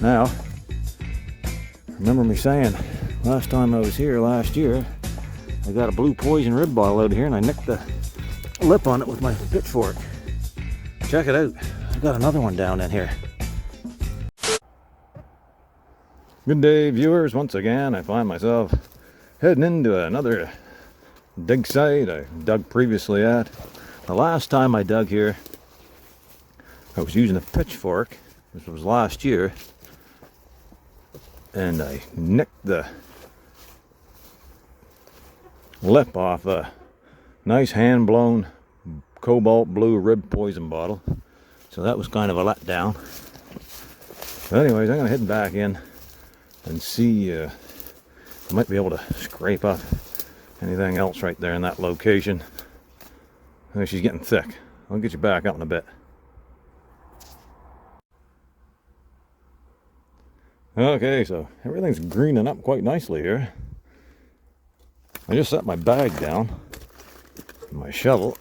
Now, remember me saying last time I was here last year, I got a blue poison rib bottle out here and I nicked the lip on it with my pitchfork. Check it out. I got another one down in here. Good day, viewers. Once again, I find myself heading into another dig site I dug previously at. The last time I dug here, I was using a pitchfork. This was last year. And I nicked the lip off a nice hand-blown cobalt blue rib poison bottle. So that was kind of a letdown. But anyways, I'm going to head back in and see I might be able to scrape up anything else right there in that location. I think she's getting thick. I'll get you back up in a bit. Okay, so everything's greening up quite nicely here. I just set my bag down, my shovel,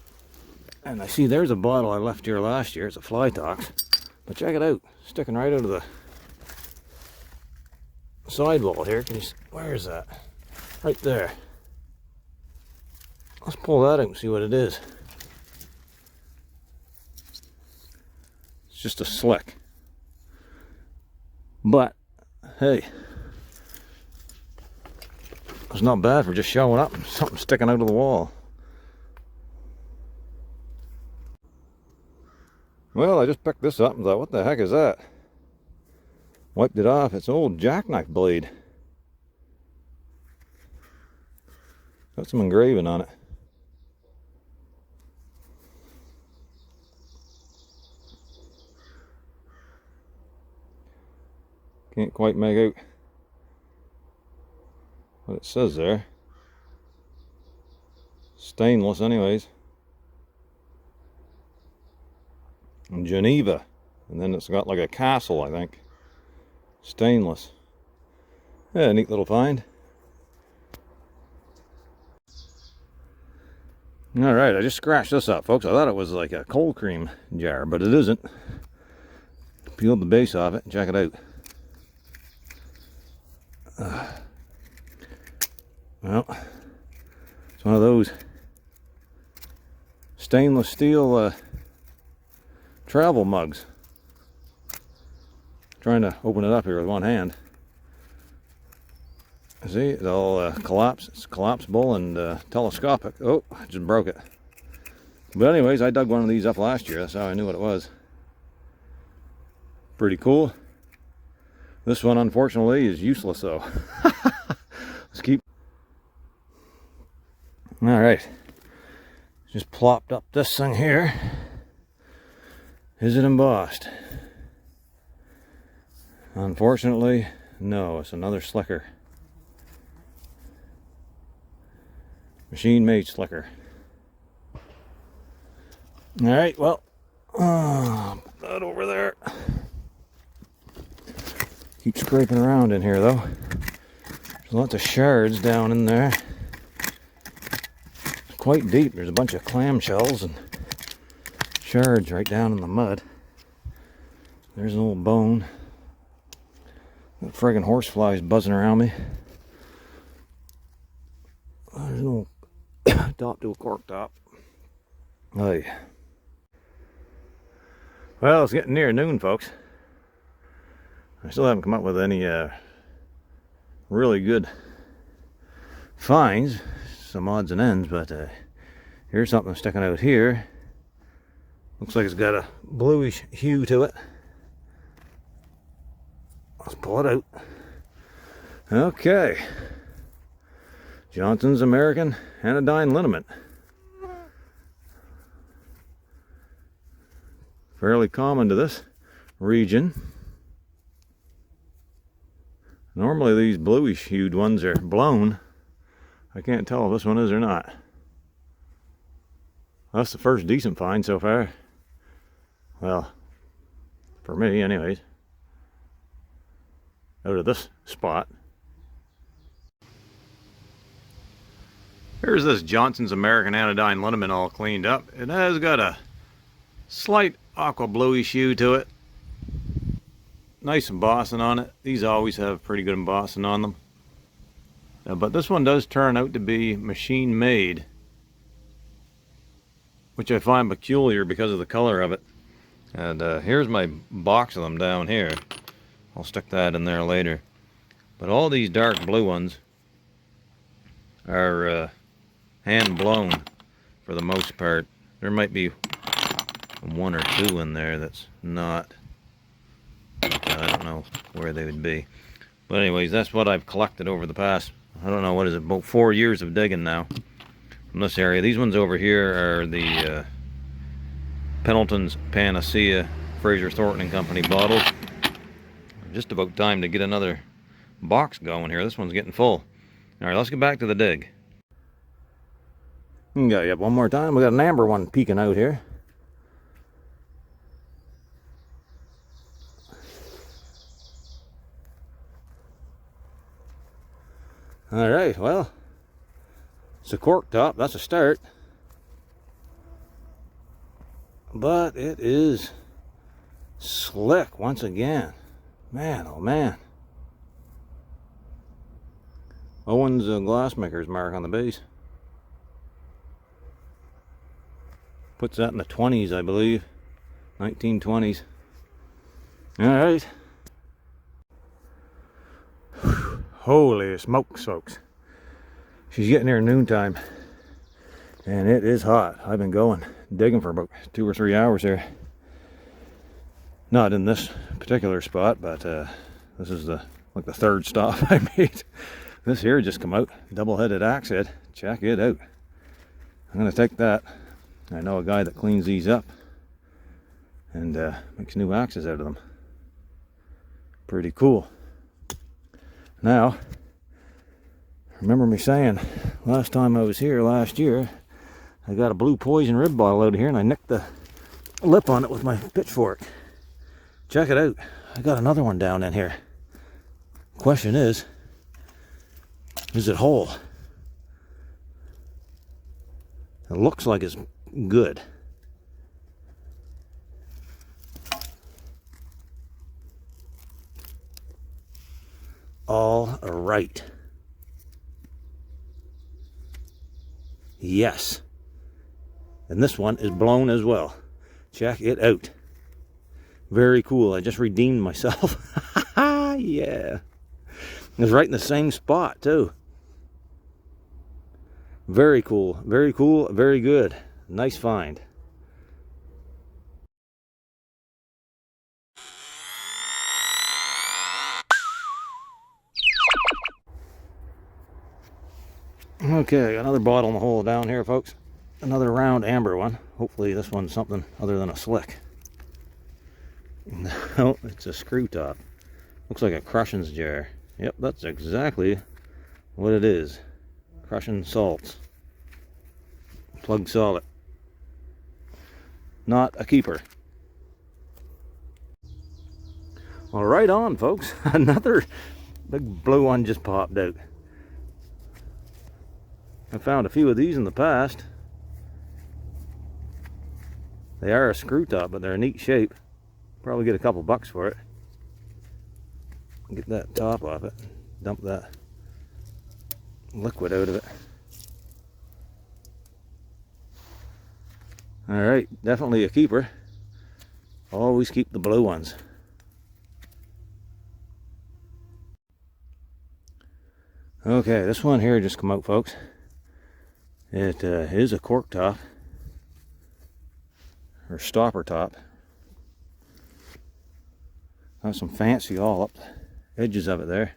and I see there's a bottle I left here last year. It's a fly tox, but check it out, sticking right out of the sidewall here. Can you see? Where is that? Right there. Let's pull that out and see what it is. It's just a slick. But hey, it's not bad for just showing up. Something sticking out of the wall. Well, I just picked this up and thought, what the heck is that? Wiped it off. It's an old jackknife blade. Got some engraving on it. Can't quite make out what it says there. Stainless anyways. And Geneva. And then it's got like a castle, I think. Stainless. Yeah, neat little find. Alright, I just scratched this up, folks. I thought it was like a cold cream jar, but it isn't. Peeled the base off it and check it out. Well, it's one of those stainless steel travel mugs. Trying to open it up here with one hand. See, it's all it's collapsible and telescopic. Oh, I just broke it. But anyways, I dug one of these up last year. That's how I knew what it was. Pretty cool. This one, unfortunately, is useless though. Let's keep. Alright. Just plopped up this thing here. Is it embossed? Unfortunately, no. It's another slicker. Machine made slicker. Alright, well. Put that over there. Keep scraping around in here though. There's lots of shards down in there. It's quite deep. There's a bunch of clamshells and shards right down in the mud. There's an old bone. That friggin' horseflies buzzing around me. There's an old top to a cork top. Hey. Well, it's getting near noon, folks. I still haven't come up with any really good finds. Some odds and ends, but here's something sticking out here. Looks like it's got a bluish hue to it. Let's pull it out. Okay. Johnson's American Anodyne Liniment. Fairly common to this region. Normally these bluish hued ones are blown. I can't tell if this one is or not. That's the first decent find so far. Well, for me anyways. Out of this spot. Here's this Johnson's American Anodyne Liniment all cleaned up. It has got a slight aqua bluish hue to it. nice embossing on it. These always have pretty good embossing on them. But this one does turn out to be machine made, which I find peculiar because of the color of it. And here's my box of them down here. I'll stick that in there later. But all these dark blue ones are hand blown for the most part. There might be one or two in there that's not. I don't know where they would be. But anyways, that's what I've collected over the past, I don't know, what is it, about 4 years of digging now from this area. These ones over here are the Pendleton's Panacea Fraser Thornton and Company bottles. Just about time to get another box going here. This one's getting full. Alright, let's get back to the dig. Got you up one more time. We got an amber one peeking out here. Alright, well, it's a cork top. That's a start. But it is slick once again. Man, oh man. Owen's glassmaker's mark on the base. Puts that in the 20s, I believe. 1920s. Alright. Holy smokes, folks. She's getting here noontime. And it is hot. I've been going, digging for about 2 or 3 hours here. Not in this particular spot, but this is like the third stop I made. This here just come out, double-headed axe head. Check it out. I'm gonna take that. I know a guy that cleans these up and makes new axes out of them. Pretty cool. Now, remember me saying last time I was here last year, I got a blue poison rib bottle out of here and I nicked the lip on it with my pitchfork. Check it out. I got another one down in here. Question is it whole? It looks like it's good. All right. Yes. And this one is blown as well. Check it out. Very cool. I just redeemed myself. Yeah. It was right in the same spot too. Very cool. Very cool. Very good. Nice find. Okay, another bottle in the hole down here, folks. Another round amber one. Hopefully this one's something other than a slick. No, it's a screw top. Looks like a crushing's jar. Yep, that's exactly what it is. Crushing salts. Plug solid. Not a keeper. Well, right on, folks. Another big blue one just popped out. I found a few of these in the past. They are a screw top, but they're a neat shape. Probably get a couple bucks for it. Get that top off it. Dump that liquid out of it. Alright, definitely a keeper. Always keep the blue ones. Okay, this one here just come out, folks. It is a cork top. Or stopper top. Got some fancy all up the edges of it there.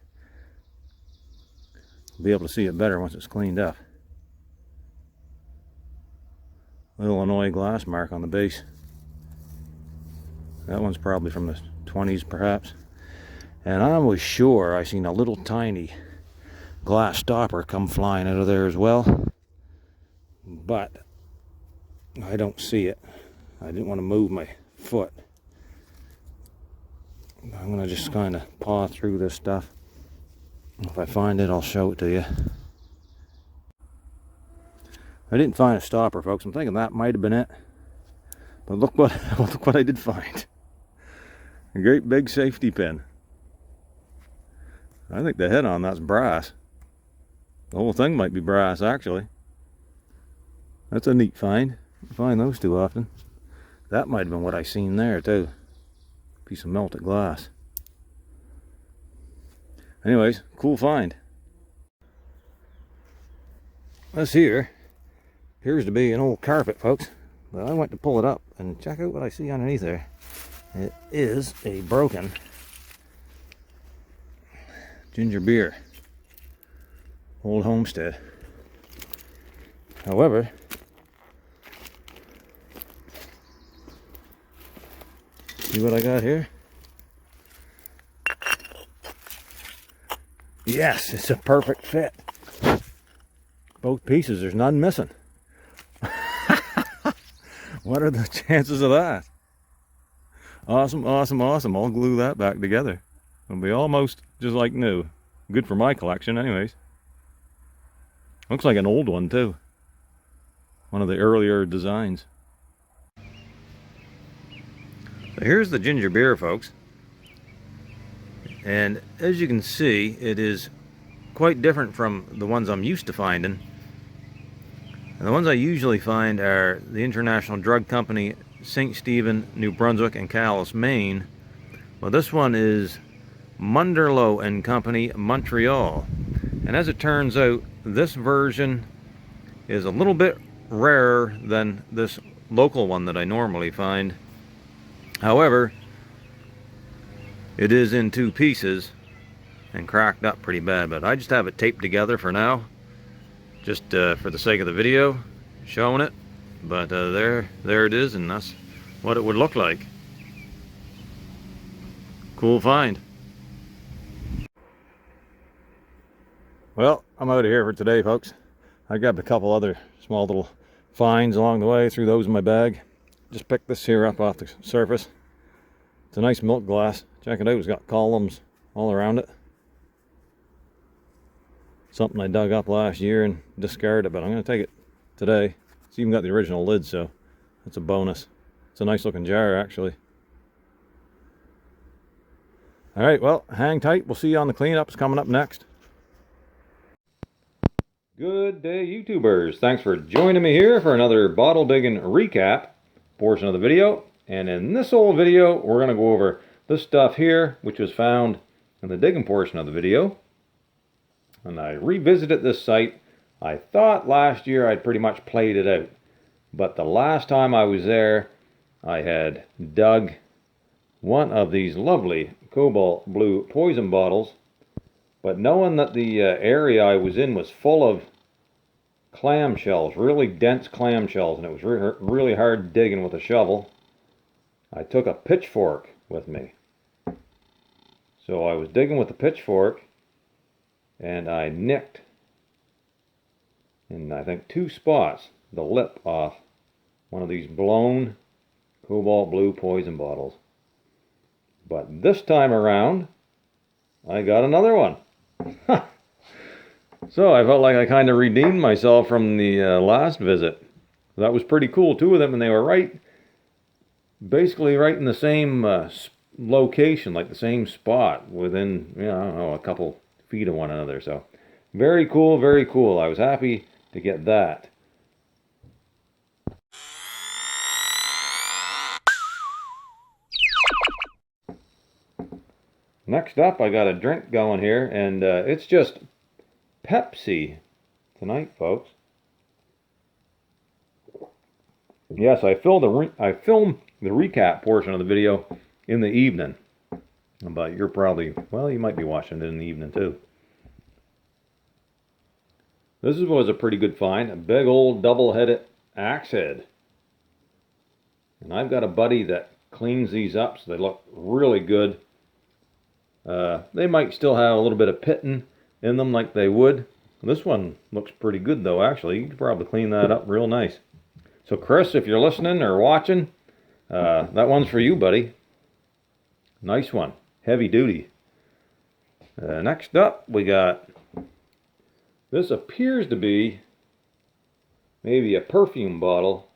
Be able to see it better once it's cleaned up. Illinois glass mark on the base. That one's probably from the 20s perhaps. And I was sure I seen a little tiny glass stopper come flying out of there as well. But I don't see it. I didn't want to move my foot. I'm going to just kind of paw through this stuff. If I find it, I'll show it to you. I didn't find a stopper, folks. I'm thinking that might have been it. But look what I did find. A great big safety pin. I think the head on that's brass. The whole thing might be brass, actually. That's a neat find. You find those too often. That might have been what I seen there too. Piece of melted glass. Anyways, cool find. This here appears to be an old carpet, folks. But I went to pull it up and check out what I see underneath there. It is a broken ginger beer. Old Homestead. However, see what I got here? Yes, it's a perfect fit. Both pieces, there's none missing. What are the chances of that? Awesome, awesome, awesome. I'll glue that back together. It'll be almost just like new. Good for my collection anyways. Looks like an old one too. One of the earlier designs. So here's the ginger beer, folks. And as you can see, it is quite different from the ones I'm used to finding. And the ones I usually find are the International Drug Company, St. Stephen, New Brunswick, and Calais, Maine. Well, this one is Munderloh and Company, Montreal. And as it turns out, this version is a little bit rarer than this local one that I normally find. However, it is in two pieces and cracked up pretty bad, but I just have it taped together for now, just for the sake of the video, showing it. But there it is, and that's what it would look like. Cool find. Well, I'm out of here for today, folks. I grabbed a couple other small little finds along the way, threw those in my bag. Just picked this here up off the surface. It's a nice milk glass. Check it out, it's got columns all around it. Something I dug up last year and discarded, but I'm going to take it today. It's even got the original lid, so that's a bonus. It's a nice looking jar, actually. Alright, well, hang tight. We'll see you on the cleanups coming up next. Good day, YouTubers. Thanks for joining me here for another bottle digging recap portion of the video. And in this old video, we're going to go over this stuff here, which was found in the digging portion of the video. And I revisited this site. I thought last year I'd pretty much played it out. But the last time I was there, I had dug one of these lovely cobalt blue poison bottles. But knowing that the area I was in was full of clamshells, really dense clamshells, and it was really hard digging with a shovel, I took a pitchfork with me. So I was digging with the pitchfork, and I nicked, in I think 2 spots, the lip off one of these blown cobalt blue poison bottles. But this time around, I got another one. So I felt like I kind of redeemed myself from the last visit. That was pretty cool, 2 of them, and they were basically right in the same location, like the same spot, within, you know, I don't know, a couple feet of one another. So very cool, very cool. I was happy to get that. Next up, I got a drink going here, and it's just Pepsi tonight, folks. Yes, I filmed the recap portion of the video in the evening. But you're probably, well, you might be watching it in the evening too. This was a pretty good find, a big old double-headed axe head. And I've got a buddy that cleans these up, so they look really good. They might still have a little bit of pitting in them like they would. This one looks pretty good though, actually. You could probably clean that up real nice. So Chris, if you're listening or watching, that one's for you, buddy. Nice one. Heavy duty. Next up, we got, this appears to be maybe a perfume bottle.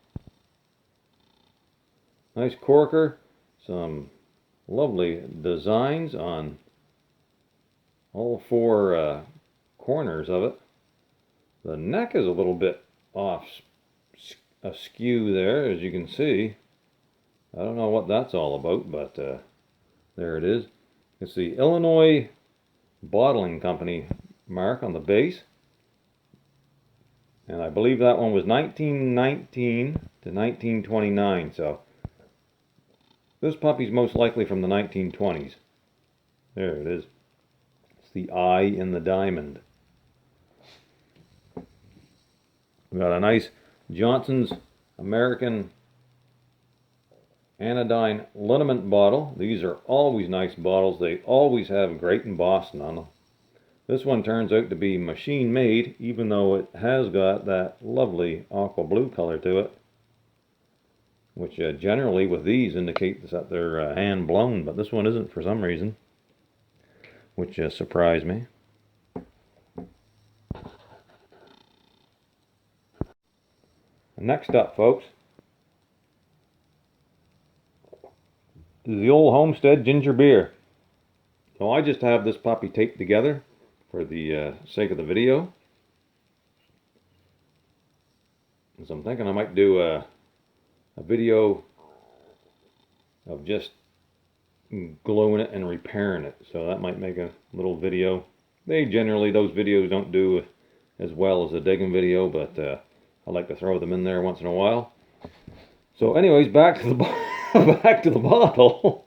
Nice corker, some lovely designs on all four corners of it. The neck is a little bit off askew there, as you can see. I don't know what that's all about, but there it is. It's the Illinois Bottling Company mark on the base. And I believe that one was 1919 to 1929, so this puppy's most likely from the 1920s. There it is. It's the eye in the diamond. We got a nice Johnson's American Anodyne Liniment bottle. These are always nice bottles. They always have great embossing on them. This one turns out to be machine made, even though it has got that lovely aqua blue color to it, which generally with these indicates that they're hand blown, but this one isn't for some reason, which surprised me. Next up, folks, is the old Homestead ginger beer. So I just have this puppy taped together for the sake of the video. So I'm thinking I might do a video of just gluing it and repairing it. So that might make a little video. Those videos don't do as well as the digging video, but I like to throw them in there once in a while. So anyways, back to the back to the bottle.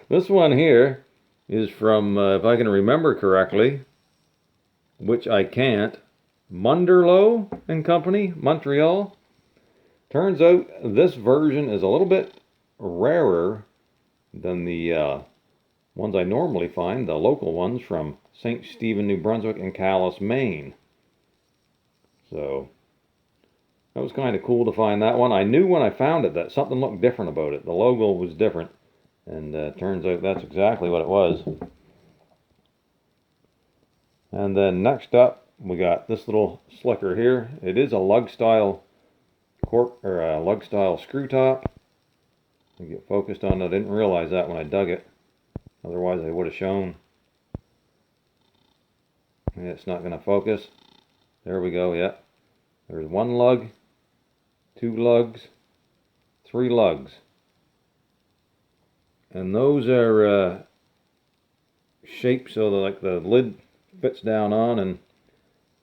This one here is from, if I can remember correctly, which I can't, Munderloh and Company, Montreal. Turns out this version is a little bit rarer than the ones I normally find, the local ones from St. Stephen, New Brunswick and Calais, Maine. So that was kind of cool to find that one. I knew when I found it that something looked different about it. The logo was different. And turns out that's exactly what it was. And then next up, we got this little slicker here. It is a lug style cork, or a lug style screw top. I get focused on it. I didn't realize that when I dug it. Otherwise, I would have shown. And it's not going to focus. There we go. Yeah. There's one lug, two lugs, three lugs. And those are shaped so that like the lid fits down on, and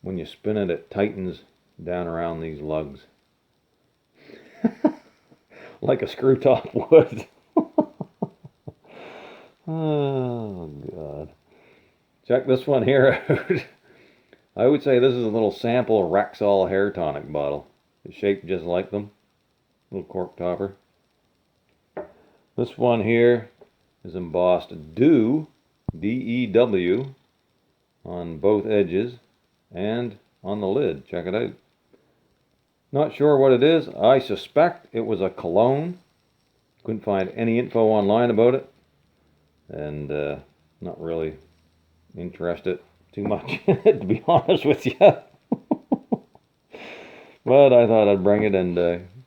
when you spin it, it tightens down around these lugs. Like a screw top would. Oh, God. Check this one here out. I would say this is a little sample Rexall hair tonic bottle. It's shaped just like them. Little cork topper. This one here is embossed DEW, D-E-W, on both edges and on the lid. Check it out. Not sure what it is. I suspect it was a cologne. Couldn't find any info online about it. And not really interested too much in it, to be honest with you. But I thought I'd bring it and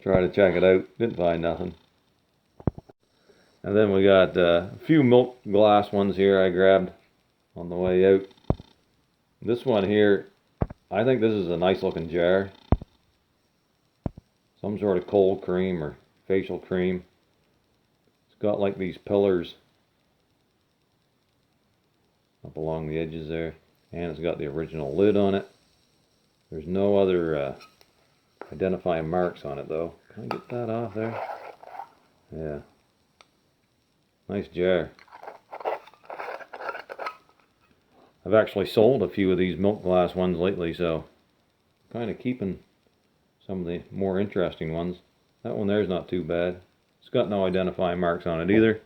try to check it out. Didn't find nothing. And then we got a few milk glass ones here I grabbed on the way out. This one here, I think this is a nice looking jar. Some sort of cold cream or facial cream. It's got like these pillars up along the edges there. And it's got the original lid on it. There's no other identifying marks on it though. Can I get that off there? Yeah. Nice jar. I've actually sold a few of these milk glass ones lately, so kind of keeping some of the more interesting ones. That one there's not too bad. It's got no identifying marks on it either.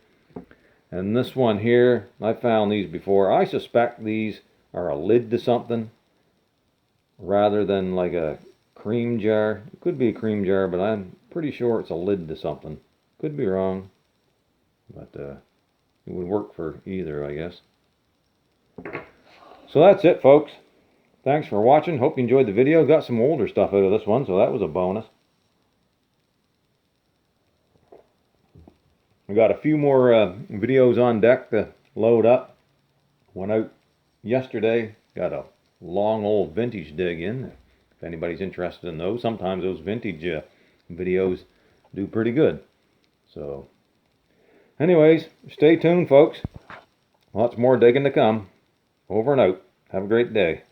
And this one here, I found these before. I suspect these are a lid to something rather than like a cream jar. It could be a cream jar, but I'm pretty sure it's a lid to something. Could be wrong. But it would work for either, I guess. So that's it, folks. Thanks for watching. Hope you enjoyed the video. Got some older stuff out of this one, so that was a bonus. We got a few more videos on deck to load up. Went out yesterday, got a long old vintage dig in. If anybody's interested in those, sometimes those vintage videos do pretty good. So, anyways, stay tuned, folks. Lots more digging to come. Over and out. Have a great day.